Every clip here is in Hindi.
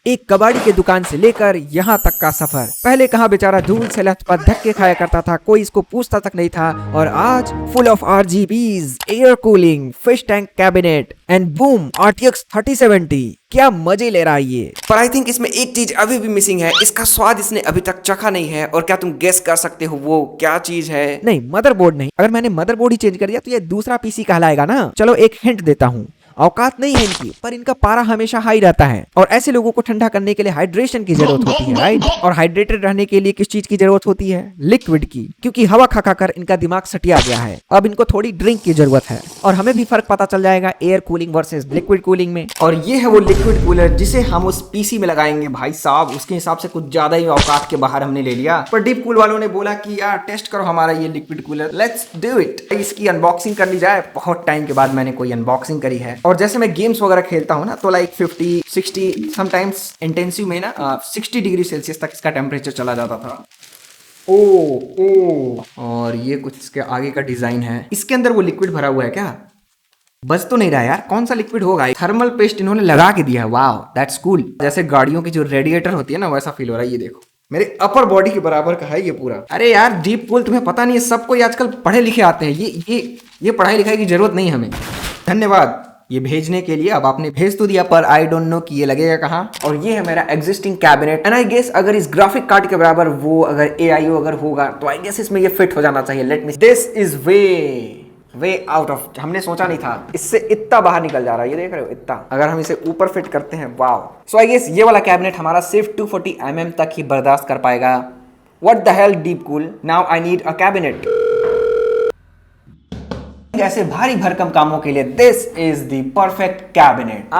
एक कबाड़ी के दुकान से लेकर यहाँ तक का सफर। पहले कहाँ बेचारा धूल से लथपथ धक्के खाया करता था, कोई इसको पूछता तक नहीं था, और आज full of RGBs, air cooling, fish tank cabinet and boom RTX 3070। क्या मजे ले रहा है ये। पर आई थिंक इसमें एक चीज अभी भी मिसिंग है, इसका स्वाद इसने अभी तक चखा नहीं है। और क्या तुम गेस कर सकते हो वो क्या चीज है? नहीं, मदरबोर्ड नहीं। अगर मैंने मदरबोर्ड ही चेंज कर दिया तो ये दूसरा पीसी कहलाएगा ना। चलो एक हिंट देता हूँ, औकात नहीं है इनकी, पर इनका पारा हमेशा हाई रहता है और ऐसे लोगों को ठंडा करने के लिए हाइड्रेशन की जरूरत होती है, राइट। और हाइड्रेटेड रहने के लिए किस चीज की जरूरत होती है? लिक्विड की, क्योंकि हवा खा खा कर इनका दिमाग सटिया गया है। अब इनको थोड़ी ड्रिंक की जरूरत है और हमें भी फर्क पता चल जाएगा air cooling versus liquid cooling में। और ये है वो लिक्विड कूलर जिसे हम उस पीसी में लगाएंगे। भाई साहब, उसके हिसाब से कुछ ज्यादा ही औकात के बाहर हमने ले लिया। पर डीप कूल वालों ने बोला कि यार टेस्ट करो हमारा ये liquid cooler, let's do it. इसकी अनबॉक्सिंग कर ली जाए। बहुत टाइम के बाद मैंने कोई अनबॉक्सिंग करी है। और जैसे मैं गेम्स वगैरह खेलता हूँ ना, तो लाइक 50, 60, समटाइम्स इंटेंसिव में ना 60 डिग्री सेल्सियस तक इसका टेम्परेचर चला जाता था। ओ और ये कुछ इसके आगे का डिजाइन है। इसके अंदर वो लिक्विड भरा हुआ है क्या? बच तो नहीं रहा यार, कौन सा लिक्विड होगा? थर्मल पेस्ट इन्होंने लगा के दिया है। वाह, दैट्स कूल। जैसे गाड़ियों की जो रेडिएटर होती है ना, वैसा फील हो रहा है। ये देखो, मेरे अपर बॉडी के बराबर का है ये पूरा। अरे यार डीप कूल, तुम्हें पता नहीं है, सब कोई आजकल पढ़े लिखे आते हैं। ये पढ़ाई लिखाई की जरूरत नहीं हमें। धन्यवाद ये भेजने के लिए। अब आपने भेज तो दिया, पर आई डोंट नो कि ये लगेगा कहाँ। और ये है मेरा existing cabinet and I guess अगर इस ग्राफिक कार्ड के बराबर वो अगर AIO अगर होगा तो आई गेस इसमें ये फिट हो जाना चाहिए। Let me, this is way out of, हमने सोचा नहीं था इससे इतना बाहर निकल जा रहा है। ये देख रहे हो इतना, अगर हम इसे ऊपर फिट करते हैं, वाव। सो आई गेस ये वाला कैबिनेट हमारा सिर्फ 240 mm तक ही बर्दाश्त कर पाएगा। What the hell deep cool, now I need a cabinet. ऐसे भारी भरकम कामों के लिए this is the perfect cabinet.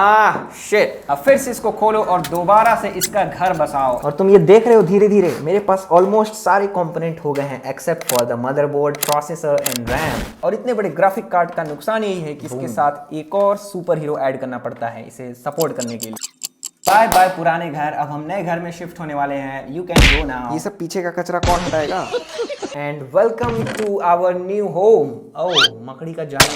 Shit. अब फिर से इसको खोलो और दोबारा से इसका घर बसाओ। और तुम ये देख रहे हो धीरे धीरे मेरे पास ऑलमोस्ट सारे कंपोनेंट हो गए हैं except for the motherboard, processor and RAM. और इतने बड़े ग्राफिक कार्ड का नुकसान यही है कि इसके साथ एक और सुपर हीरो ऐड करना पड़ता है इसे सपोर्ट करने के लिए। बाय बाय पुराने घर, अब हम नए घर में शिफ्ट होने वाले हैं। You can go now. ये सब पीछे का कचरा कौन हटाएगा? And welcome to our new home. Oh, मकड़ी का जाल।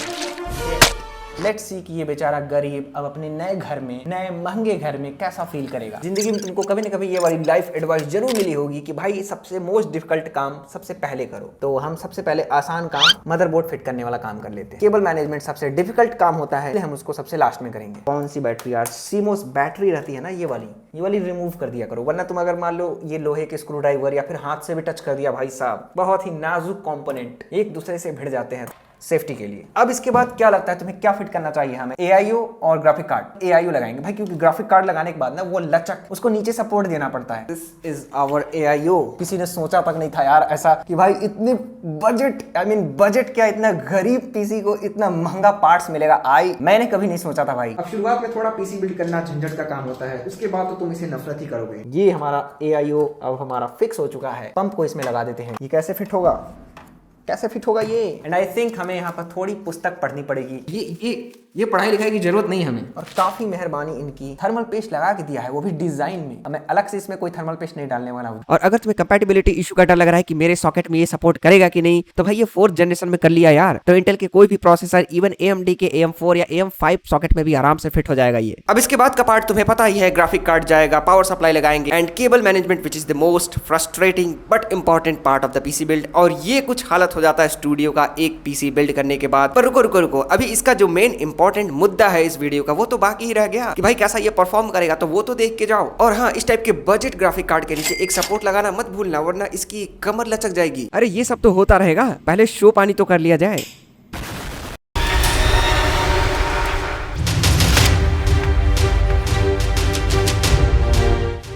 लेट्स सी कि ये बेचारा गरीब अब अपने नए घर में, नए महंगे घर में कैसा फील करेगा। जिंदगी में तुमको कभी ना कभी ये वाली लाइफ एडवाइस जरूर मिली होगी कि भाई सबसे मोस्ट डिफिकल्ट काम सबसे पहले करो। तो हम सबसे पहले आसान काम, मदरबोर्ड फिट करने वाला काम कर लेते हैं। केबल मैनेजमेंट सबसे डिफिकल्ट काम होता है, हम उसको सबसे लास्ट में करेंगे। कौन सी बैटरी? यार सीमोस बैटरी रहती है ना, ये वाली रिमूव कर दिया करो, वरना तुम अगर मान लो ये लोहे के स्क्रू ड्राइवर या फिर हाथ से भी टच कर दिया, भाई साहब बहुत ही नाजुक कंपोनेंट एक दूसरे से भिड़ जाते हैं सेफ्टी के लिए। अब इसके बाद क्या लगता है तुम्हें क्या फिट करना चाहिए हमें? AIO और ग्राफिक कार्ड। AIO लगाएंगे भाई, क्योंकि ग्राफिक कार्ड लगाने के बाद ना वो लचक, उसको नीचे सपोर्ट देना पड़ता है। This is our AIO। किसी ने सोचा तक नहीं था यार ऐसा कि भाई इतने बजट क्या, इतना गरीब पीसी को इतना महंगा पार्ट्स मिलेगा। मैंने कभी नहीं सोचा था भाई। अब शुरुआत में थोड़ा पीसी बिल्ड करना झंझट का काम होता है, उसके बाद तो तुम इसे नफरत ही करोगे। ये हमारा AIO अब हमारा फिक्स हो चुका है। पंप को इसमें लगा देते हैं। ये कैसे फिट होगा ये? एंड आई थिंक हमें यहाँ पर थोड़ी पुस्तक पढ़नी पड़ेगी। ये पढ़ाई लिखाई की जरूरत नहीं हमें। और काफी मेहरबानी इनकी, थर्मल पेस्ट लगा के दिया है, वो भी डिजाइन में। अब मैं अलग से इसमें कोई थर्मल पेस्ट नहीं डालने वाला हूँ। और अगर तुम्हें कंपैटिबिलिटी इशू का डर लग रहा है कि मेरे सॉकेट में ये सपोर्ट करेगा कि नहीं, तो भाई ये 4th जनरेशन में कर लिया यार, तो इंटेल के कोई भी प्रोसेसर, इवन AMD के AM4 या AM5 सॉकेट में भी आराम से फिट हो जाएगा ये। अब इसके बाद का पार्ट तुम्हें पता ही है, ग्राफिक कार्ड जाएगा, पावर सप्लाई लगाएंगे and cable management, which is the most frustrating but important part of the PC build. और ये कुछ हालत हो जाता है स्टूडियो का एक पीसी बिल्ड करने के बाद। पर रुको, अभी इसका जो मेन इंपॉर्टेंट मुद्दा है इस वीडियो का, वो तो बाकी ही रह गया कि भाई कैसा ये परफॉर्म करेगा, तो वो तो देख के जाओ। और हाँ, इस टाइप के बजट ग्राफिक कार्ड के नीचे एक सपोर्ट लगाना मत भूलना, वरना इसकी कमर लचक जाएगी। अरे ये सब तो होता रहेगा, पहले शो पानी तो कर लिया जाए।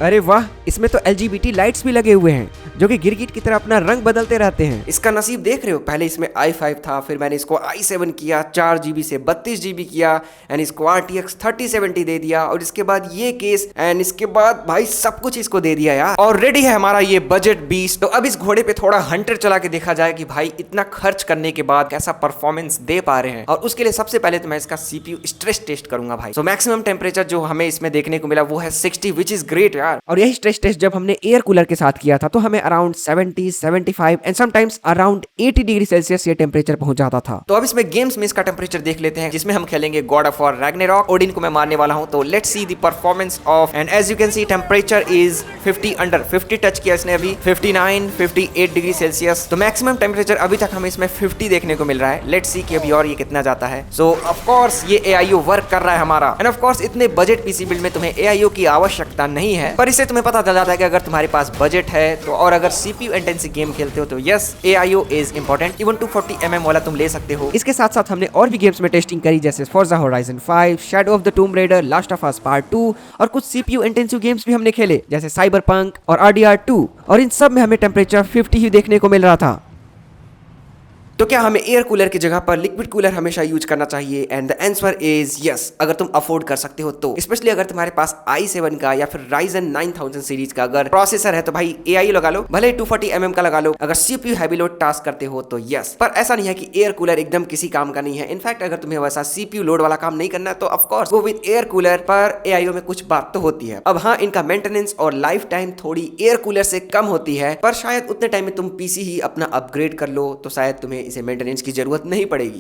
अरे वाह, इसमें तो LGBT लाइट्स भी लगे हुए हैं जो कि गिरगिट की तरह अपना रंग बदलते रहते हैं। इसका नसीब देख रहे हो, पहले इसमें i5 था, फिर मैंने इसको i7 किया, 4GB से 32GB किया एंड इसको RTX 3070 दे दिया, और इसके बाद ये केस एंड इसके बाद भाई सब कुछ इसको दे दिया यार। और रेडी है हमारा ये बजट बीस्ट। तो अब इस घोड़े पे थोड़ा हंटर चला के देखा जाए कि भाई इतना खर्च करने के बाद कैसा परफॉर्मेंस दे पा रहे हैं। और उसके लिए सबसे पहले तो मैं इसका CPU स्ट्रेस टेस्ट करूंगा भाई। तो मैक्सिमम टेम्परेचर जो हमें इसमें देखने को मिला वो है 60, विच इज ग्रेट यार। यार। और यही स्ट्रेस टेस्ट जब हमने एयर कूलर के साथ किया था तो हमें around 70, 75 and sometimes around 80 degree Celsius ये टेम्परेचर पहुंच जाता था। तो अब इसमें गेम्स में इसका टेम्परेचर देख लेते हैं, जिसमें हम खेलेंगे God of War Ragnarok. Odin को मैं मारने वाला हूं, तो let's see the performance of, and as you can see temperature is 50 under 50 touch किया इसने अभी, 59, 58 डिग्री सेल्सियस। तो मैक्सिमम टेम्परेचर अभी तक हमें इसमें 50 देखने को मिल रहा है। लेट्स सी कि अभी और ये कितना जाता है। सो ऑफ कोर्स ये AIO वर्क कर रहा है हमारा, एंड ऑफ कोर्स इतने बजट पीसी बिल्ड में तुम्हें AIO की आवश्यकता नहीं है, पर इससे तुम्हें पता चल जाता है कि अगर तुम्हारे पास बजट है तो, और अगर CPU इंटेंसिव गेम खेलते हो तो yes AIO is important. Even 240 mm वाला तुम ले सकते हो। इसके साथ साथ हमने और भी गेम्स में टेस्टिंग करी, जैसे Forza Horizon 5, Shadow of the Tomb Raider, Last of Us Part 2, और कुछ CPU इंटेंसिव गेम्स भी हमने खेले जैसे Cyberpunk और RDR2, और इन सब में हमें टेम्परेचर 50 ही देखने को मिल रहा था। तो क्या हमें एयर कूलर की जगह पर लिक्विड कूलर हमेशा यूज करना चाहिए? And the answer is yes, अगर तुम अफोर्ड कर सकते हो तो। स्पेशली अगर तुम्हारे पास i7 का या फिर Ryzen 9000 सीरीज का अगर प्रोसेसर है तो भाई AIO लगा लो, भले 240 mm का लगा लो। अगर CPU हैवी लोड टास्क करते हो तो यस, पर ऐसा नहीं है कि एयर कूलर एकदम किसी काम का नहीं है। इनफैक्ट अगर तुम्हें वैसा CPU लोड वाला काम नहीं करना तो of course go with air cooler, पर AIO में कुछ बात तो होती है। अब हाँ, इनका मेंटेनेंस और लाइफ टाइम थोड़ी एयर कूलर से कम होती है, पर शायद उतने टाइम में तुम PC ही अपना अपग्रेड कर लो तो शायद तुम्हें इसे मेंटेनेंस की जरूरत नहीं पड़ेगी।